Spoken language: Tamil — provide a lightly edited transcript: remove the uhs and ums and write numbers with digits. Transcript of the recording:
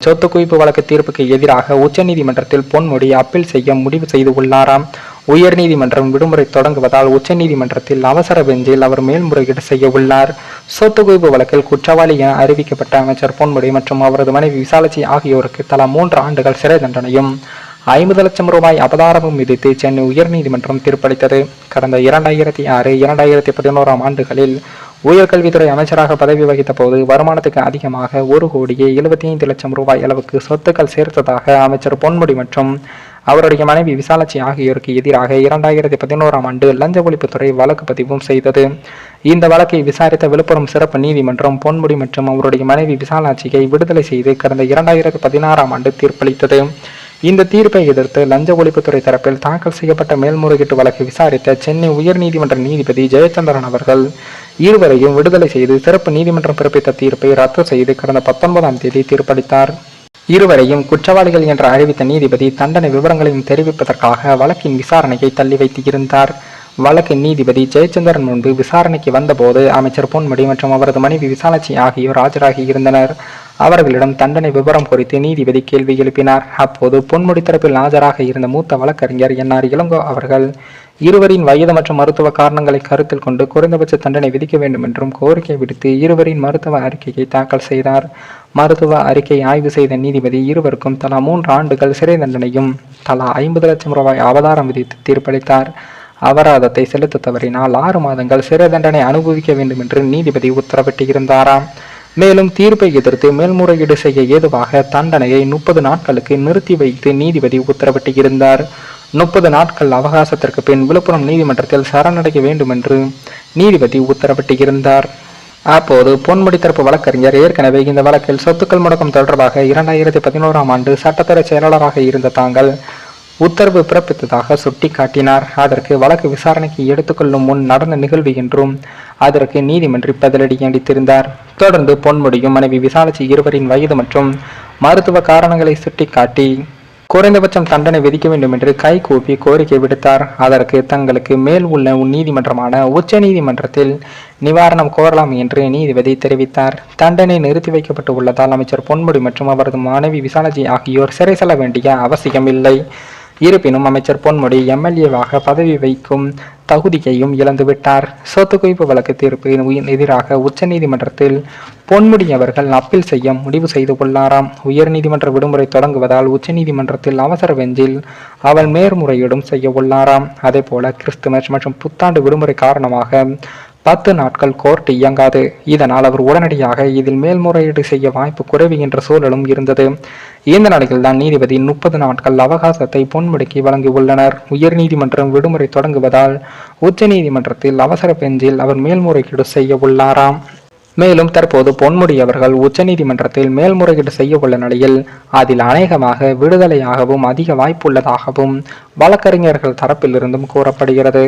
சொத்து குவிப்பு வழக்கு தீர்ப்புக்கு எதிராக உச்சநீதிமன்றத்தில் பொன்முடி அப்பீல் செய்ய முடிவு செய்து உள்ளாராம். உயர்நீதிமன்றம் விடுமுறை தொடங்குவதால் உச்சநீதிமன்றத்தில் அவசர பெஞ்சில் அவர் மேல்முறையீடு செய்ய உள்ளார். சொத்து குவிப்பு வழக்கில் குற்றவாளி என அறிவிக்கப்பட்ட அமைச்சர் பொன்முடி மற்றும் அவரது மனைவி விசாலாட்சி ஆகியோருக்கு தலா 3 ஆண்டுகள் சிறை தண்டனையும் 50 லட்சம் ரூபாய் அபராதமும் விதித்து சென்னை உயர்நீதிமன்றம் தீர்ப்பளித்தது. கடந்த 2006, 2011 ஆண்டுகளில் உயர்கல்வித்துறை அமைச்சராக பதவி வகித்த போது வருமானத்துக்கு அதிகமாக 1,75 லட்சம் ரூபாய் அளவுக்கு சொத்துக்கள் சேர்த்ததாக அமைச்சர் பொன்முடி மற்றும் அவருடைய மனைவி விசாலாட்சி ஆகியோருக்கு எதிராக 2011 ஆண்டு லஞ்ச ஒழிப்புத்துறை வழக்கு பதிவும் செய்தது. இந்த வழக்கை விசாரித்த விழுப்புரம் சிறப்பு நீதிமன்றம் பொன்முடி மற்றும் அவருடைய மனைவி விசாலாட்சியை விடுதலை செய்து கடந்த 2016 ஆண்டு தீர்ப்பளித்தது. இந்த தீர்ப்பை எதிர்த்து லஞ்ச ஒழிப்புத்துறை தரப்பில் தாக்கல் செய்யப்பட்ட மேல்முறையீட்டு வழக்கை விசாரித்த சென்னை உயர்நீதிமன்ற நீதிபதி ஜெயச்சந்திரன் அவர்கள் இருவரையும் விடுதலை செய்து சிறப்பு நீதிமன்றம் பிறப்பித்த தீர்ப்பை ரத்து செய்து கடந்த 19ஆம் தேதி தீர்ப்பளித்தார். இருவரையும் குற்றவாளிகள் என்று அறிவித்த நீதிபதி தண்டனை விவரங்களையும் தெரிவிப்பதற்காக வழக்கின் விசாரணையை தள்ளி வைத்திருந்தார். வழக்கு நீதிபதி ஜெயச்சந்திரன் முன்பு விசாரணைக்கு வந்தபோது அமைச்சர் பொன்முடி மற்றும் அவரது மனைவி விசாலாட்சி ஆகியோர் ஆஜராகி இருந்தனர். அவர்களிடம் தண்டனை விவரம் குறித்து நீதிபதி கேள்வி எழுப்பினார். அப்போது பொன்முடி தரப்பில் ஆஜராக இருந்த மூத்த வழக்கறிஞர் என்.ஆர். இளங்கோ அவர்கள் இருவரின் வயது மற்றும் மருத்துவ காரணங்களை கருத்தில் கொண்டு குறைந்தபட்ச தண்டனை விதிக்க வேண்டும் என்றும் கோரிக்கை விடுத்து இருவரின் மருத்துவ அறிக்கையை தாக்கல் செய்தார். மருத்துவ அறிக்கை ஆய்வு செய்த நீதிபதி இருவருக்கும் தலா 3 ஆண்டுகள் சிறை தண்டனையும் தலா 50 லட்சம் ரூபாய் அபராதம் விதித்து தீர்ப்பளித்தார். அபராதத்தை செலுத்த தவறினால் 6 மாதங்கள் சிறை தண்டனை அனுபவிக்க வேண்டும் என்று நீதிபதி உத்தரவிட்டிருந்தாராம். மேலும் தீர்ப்பை எதிர்த்து மேல்முறையீடு செய்ய ஏதுவாக தண்டனையை 30 நாட்களுக்கு நிறுத்தி வைத்து நீதிபதி உத்தரவிட்டிருந்தார். 30 நாட்கள் அவகாசத்திற்கு பின் விழுப்புரம் நீதிமன்றத்தில் சரணடைய வேண்டும் என்று நீதிபதி உத்தரவிட்டிருந்தார். அப்போது பொன்முடி தரப்பு வழக்கறிஞர் ஏற்கனவே இந்த வழக்கில் சொத்துக்கள் முடக்கம் தொடர்பாக 2011 ஆண்டு சட்டத்துறை செயலாளராக இருந்த தாங்கள் உத்தரவு பிறப்பித்ததாக சுட்டிக்காட்டினார். அதற்கு வழக்கு விசாரணைக்கு எடுத்துக்கொள்ளும் முன் நடந்த நிகழ்வு என்றும் அதற்கு நீதிமன்றி பதிலடி அளித்திருந்தார். தொடர்ந்து பொன்முடியும் மனைவி விசாலாட்சி இருவரின் வயது மற்றும் மருத்துவ காரணங்களை சுட்டிக்காட்டி குறைந்தபட்சம் தண்டனை விதிக்க வேண்டும் என்று கைகூப்பி கோரிக்கை விடுத்தார். அதற்கு தங்களுக்கு மேல் உள்ள நீதிமன்றமான உச்ச நீதிமன்றத்தில் நிவாரணம் கோரலாம் என்று நீதிபதி தெரிவித்தார். தண்டனை நிறுத்தி வைக்கப்பட்டு உள்ளதால் அமைச்சர் பொன்முடி மற்றும் அவரது மனைவி விசாலாட்சி ஆகியோர் சிறை செல்ல வேண்டிய அவசியம் இல்லை. இருப்பினும் அமைச்சர் பொன்முடி எம்எல்ஏவாக பதவி வைக்கும் தகுதியையும் இழந்துவிட்டார். சொத்து குவிப்பு வழக்கு தீர்ப்பின் எதிராக உச்ச நீதிமன்றத்தில் பொன்முடி அவர்கள் அப்பீல் செய்ய முடிவு செய்து உள்ளாராம். உயர்நீதிமன்ற விடுமுறை தொடங்குவதால் உச்ச நீதிமன்றத்தில் அவசர பெஞ்சில் அவள் மேல்முறையீடும் செய்ய உள்ளாராம். அதே போல கிறிஸ்துமஸ் மற்றும் புத்தாண்டு விடுமுறை காரணமாக 10 நாட்கள் கோர்ட் இயங்காது. இதனால் அவர் உடனடியாக இதில் மேல்முறையீடு செய்ய வாய்ப்பு குறைவு என்ற சூழலும் இருந்தது. இந்த நிலையில் தான் நீதிபதி 30 நாட்கள் அவகாசத்தை பொன்முடிக்கு வழங்கியுள்ளனர். உயர்நீதிமன்றம் விடுமுறை தொடங்குவதால் உச்ச நீதிமன்றத்தில் அவசர பெஞ்சில் அவர் மேல்முறையீடு செய்ய உள்ளாராம். மேலும் தற்போது பொன்முடி அவர்கள் உச்சநீதிமன்றத்தில் மேல்முறையீடு செய்ய உள்ள நிலையில் அதில் அநேகமாக விடுதலையாகவும் அதிக வாய்ப்புள்ளதாகவும் வழக்கறிஞர்கள் தரப்பிலிருந்தும் கூறப்படுகிறது.